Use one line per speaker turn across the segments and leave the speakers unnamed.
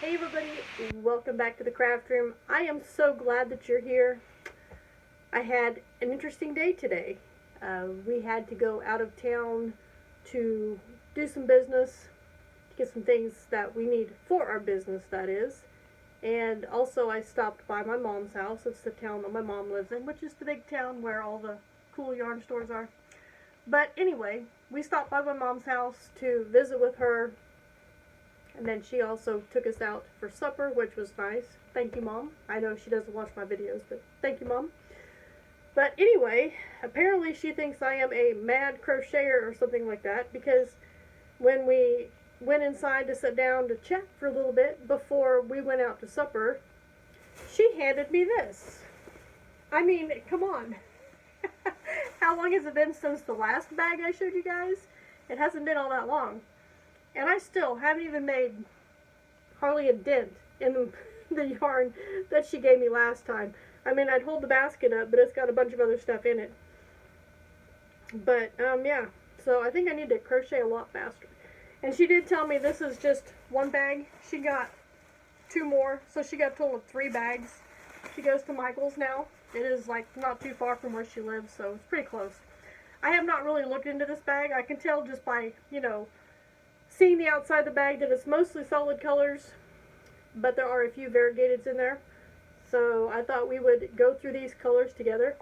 Hey everybody, welcome back to the craft room. I am so glad that you're here. I had an interesting day today. We had to go out of town to do some business, to get some things that we need for our business, that is. And also I stopped by my mom's house. It's the town that my mom lives in, which is the big town where all the cool yarn stores are. But anyway, we stopped by my mom's house to visit with her. And then she also took us out for supper, which was nice. Thank you, Mom. I know she doesn't watch my videos, but thank you, Mom. But anyway, apparently she thinks I am a mad crocheter or something like that, because when we went inside to sit down to chat for a little bit before we went out to supper, she handed me this. I mean, come on. How long has it been since the last bag I showed you guys? It hasn't been all that long. And I still haven't even made hardly a dent in the yarn that she gave me last time. I mean, I'd hold the basket up, but it's got a bunch of other stuff in it. But, yeah. So I think I need to crochet a lot faster. And she did tell me this is just one bag. She got 2 more, so she got a total of 3 bags. She goes to Michael's now. It is, like, not too far from where she lives, so it's pretty close. I have not really looked into this bag. I can tell just by, you know, seeing the outside of the bag that it's mostly solid colors, but there are a few variegateds in there. So I thought we would go through these colors together.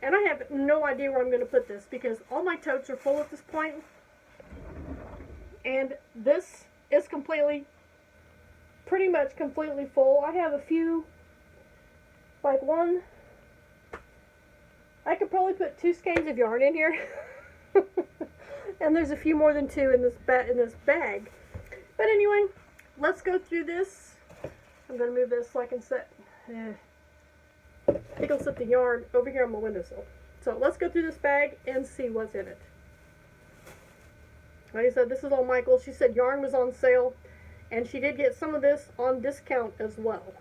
And I have no idea where I'm going to put this because all my totes are full at this point. And this is pretty much completely full. I have a few, like one, I could probably put 2 skeins of yarn in here. And there's a few more than 2 in this bag. But anyway, let's go through this. I'm going to move this so I can set, I think I'll set the yarn over here on my windowsill. So let's go through this bag and see what's in it. Like I said, this is all Michael. She said yarn was on sale, and she did get some of this on discount as well.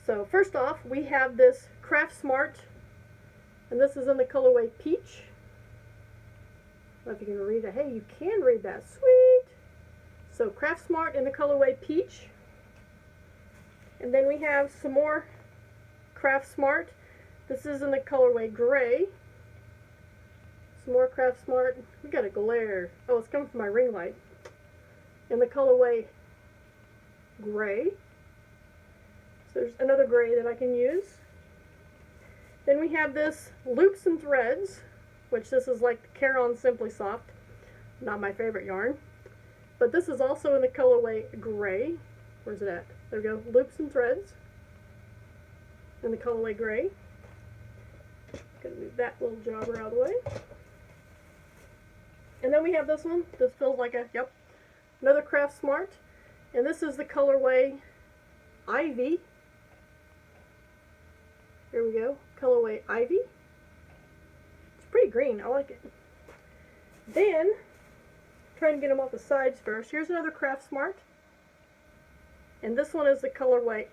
So first off, we have this Craft Smart, and this is in the colorway Peach. I don't know if you can read it. Hey, you can read that. Sweet! So, Craft Smart in the colorway Peach. And then we have some more Craft Smart. This is in the colorway Gray. Some more Craft Smart. We got a glare. Oh, it's coming from my ring light. In the colorway Gray. So, there's another gray that I can use. Then we have this Loops and Threads, which this is like the Caron Simply Soft. Not my favorite yarn. But this is also in the colorway Gray. Where's it at? There we go. Loops and Threads. In the colorway Gray. Gonna move that little jobber out of the way. And then we have this one. This feels like another Craft Smart. And this is the colorway Ivy. Here we go. Colorway Ivy. Pretty green. I like it. Then, trying to get them off the sides first. Here's another Craft Smart. And this one is the colorway,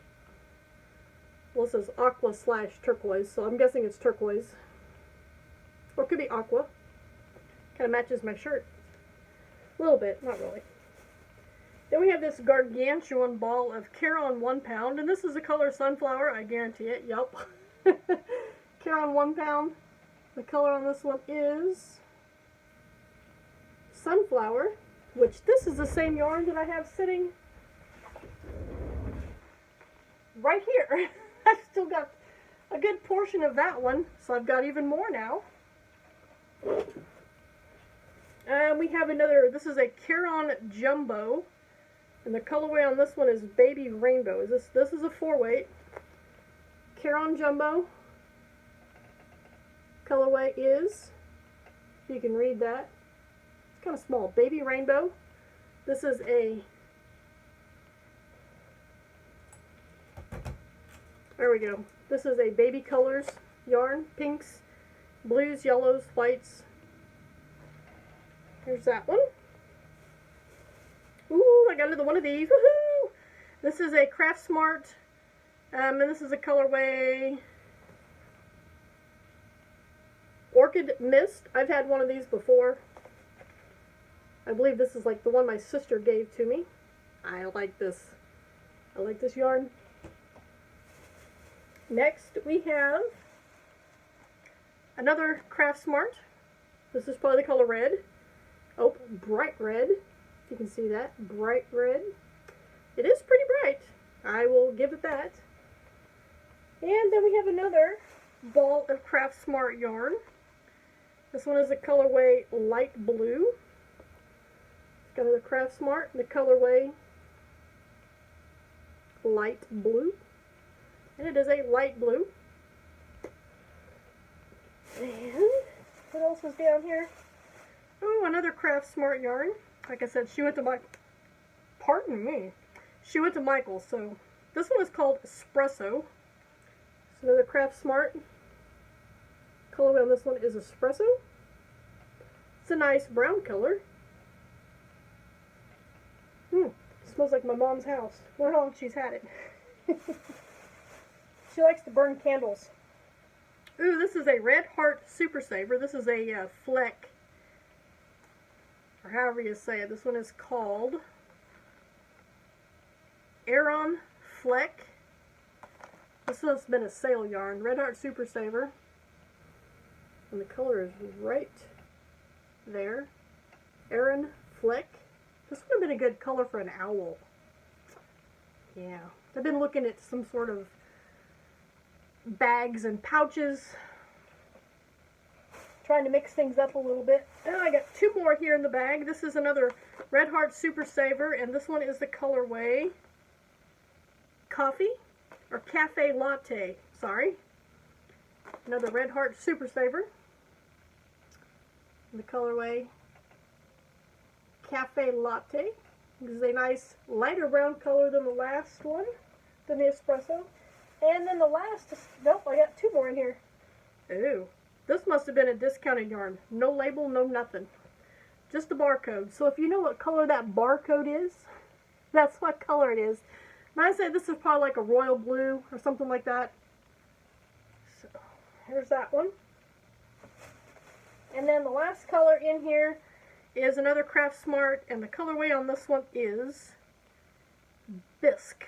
well, it says aqua / turquoise, so I'm guessing it's turquoise. Or it could be aqua. Kind of matches my shirt. A little bit, not really. Then we have this gargantuan ball of Caron 1 pound, and this is the color Sunflower, I guarantee it. Yup. Caron 1 pound. The color on this one is Sunflower, which this is the same yarn that I have sitting right here. I've still got a good portion of that one, so I've got even more now. And we have another, this is a Caron Jumbo, and the colorway on this one is Baby Rainbow. This is a 4-weight. Caron Jumbo. Colorway is, if you can read that, it's kind of small, Baby Rainbow. This is there we go. This is a Baby Colors yarn, pinks, blues, yellows, whites. Here's that one. Ooh, I got another one of these. Woohoo! This is a Craft Smart, and this is a colorway Orchid Mist. I've had one of these before. I believe this is like the one my sister gave to me. I like this I like this yarn. Next we have another Craft Smart. This is probably the color red. Oh, bright red. If you can see that. Bright red. It is pretty bright. I will give it that. And then we have another ball of Craft Smart yarn. This one is the colorway light blue. It's got the Craft Smart in the colorway light blue. And it is a light blue. And what else was down here? Oh, another Craft Smart yarn. Like I said, she went to pardon me. She went to Michael's, so this one is called Espresso. So another Craft Smart. Colorway on this one is Espresso. It's a nice brown color. Smells like my mom's house. Wonder how long she's had it. She likes to burn candles. Ooh, this is a Red Heart Super Saver. This is a Fleck, or however you say it. This one is called Aeron Fleck. This one's been a sale yarn. Red Heart Super Saver. And the color is right there. Aeron Fleck. This would have been a good color for an owl. Yeah. I've been looking at some sort of bags and pouches. Trying to mix things up a little bit. And I got two more here in the bag. This is another Red Heart Super Saver, and this one is the colorway Coffee, or Cafe Latte, sorry. Another Red Heart Super Saver. The colorway Cafe Latte. This is a nice lighter brown color than the last one, than the Espresso. And then the last, nope, I got two more in here. Ooh, this must have been a discounted yarn. No label, no nothing. Just the barcode. So if you know what color that barcode is, that's what color it is. And I say this is probably like a royal blue or something like that. So here's that one. And then the last color in here is another Craft Smart, and the colorway on this one is Bisque.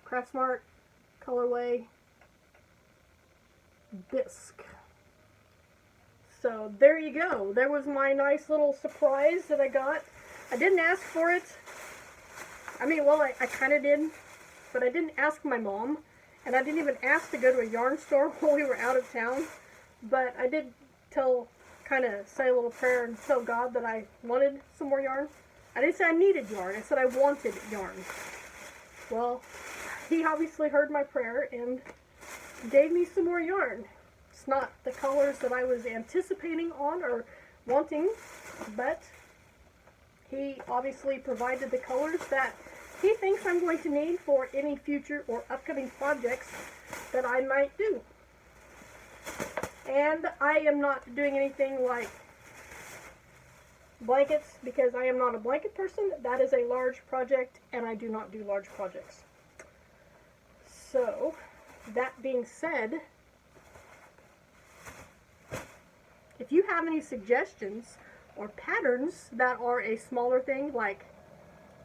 Craft Smart colorway Bisque. So there you go. There was my nice little surprise that I got. I didn't ask for it. I mean, well, I kind of did, but I didn't ask my mom, and I didn't even ask to go to a yarn store while we were out of town. But I did kind of say a little prayer and tell God that I wanted some more yarn. I didn't say I needed yarn. I said I wanted yarn. Well, he obviously heard my prayer and gave me some more yarn. It's not the colors that I was anticipating on or wanting, but he obviously provided the colors that he thinks I'm going to need for any future or upcoming projects that I might do. And I am not doing anything like blankets because I am not a blanket person. That is a large project, and I do not do large projects. So, that being said, if you have any suggestions or patterns that are a smaller thing, like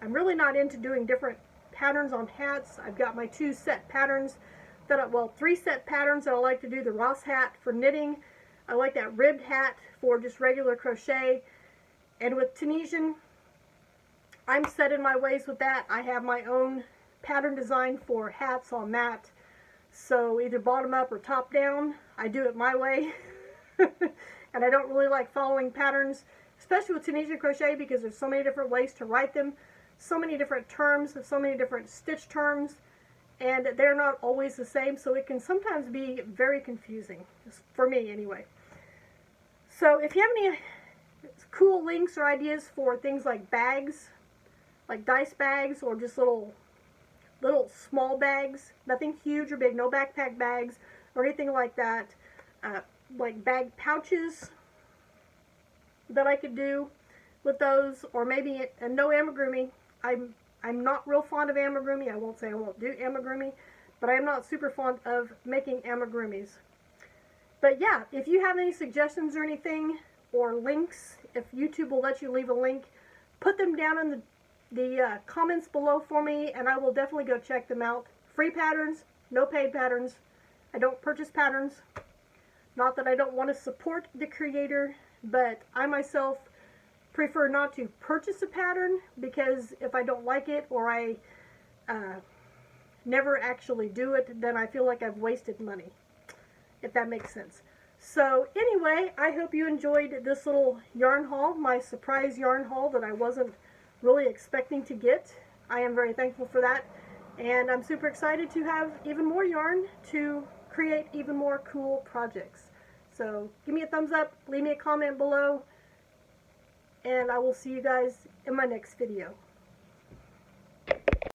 I'm really not into doing different patterns on hats. I've got my two set patterns three set patterns that I like to do. The Ross hat for knitting. I like that ribbed hat for just regular crochet. And with Tunisian, I'm set in my ways with that. I have my own pattern design for hats on that. So either bottom up or top down. I do it my way. And I don't really like following patterns, especially with Tunisian crochet, because there's so many different ways to write them, so many different terms, so many different stitch terms, and they're not always the same, so it can sometimes be very confusing, for me anyway. So if you have any cool links or ideas for things like bags, like dice bags, or just little small bags, nothing huge or big, no backpack bags or anything like that, like bag pouches that I could do with those, or maybe no amigurumi. I'm not real fond of amigurumi. I won't say I won't do amigurumi, but I'm not super fond of making amigurumis. But yeah, if you have any suggestions or anything, or links, if YouTube will let you leave a link, put them down in the comments below for me, and I will definitely go check them out. Free patterns, no paid patterns. I don't purchase patterns. Not that I don't want to support the creator, but I myself prefer not to purchase a pattern, because if I don't like it or I never actually do it, then I feel like I've wasted money, if that makes sense. So anyway, I hope you enjoyed this little yarn haul, my surprise yarn haul that I wasn't really expecting to get. I am very thankful for that, and I'm super excited to have even more yarn to create even more cool projects. So give me a thumbs up, leave me a comment below, and I will see you guys in my next video.